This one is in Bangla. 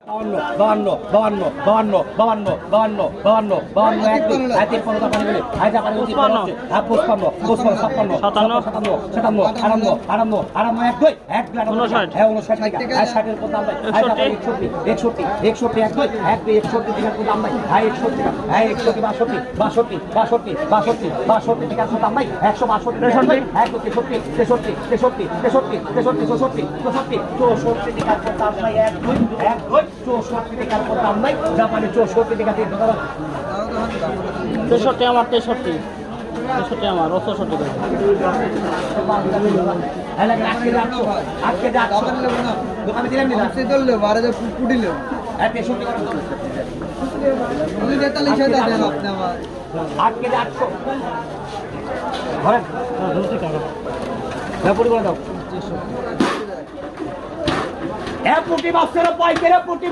বাউন্ন বাউন্ন বাউন্ন বাউন্ন বাউন্ন বাউন্ন বাউন্ন এক দুই তিন পনেরো পানি বলে হাজার পানি পঁচপান্ন পঁচপান্ন ছাপ্পান্ন সাতান্ন সাতান্ন সাতান্ন আটান্ন আটান্ন আটান্ন এক দুই এক দুই হ্যাঁ 59 ষাটের কোন দাম ভাই একষট্টি একষট্টি একষট্টি এক দুই এক দুই একষট্টি টাকার কোন দাম ভাই হ্যাঁ 61 টাকা হ্যাঁ 61 বাষট্টি বাষট্টি বাষট্টি বাষট্টি বাষট্টি টাকার কোন দাম ভাই 162 তেষট্টি এক দুই তেষট্টি তেষট্টি তেষট্টি তেষট্টি তেষট্টি চৌষট্টি চৌষট্টি চৌষট্টি টাকার কোন দাম ভাই এক দুই 64 টাকার কোন দাম নাই জাপানে 64 টাকা দিয়ে ধরো 63 আমার 63 63 আমার 64 টাকা এলাকা আজকে যাচ্ছ দোকানে দিলাম না সে দললে বারে যে পুডিলে হ্যাঁ 63 টাকা উনি 43 টাকা দেন আপনি আমার আজকে যাচ্ছ ধরেন পুটি করে দাও এক পুটি বাচ্চারা পাইকারে পুটি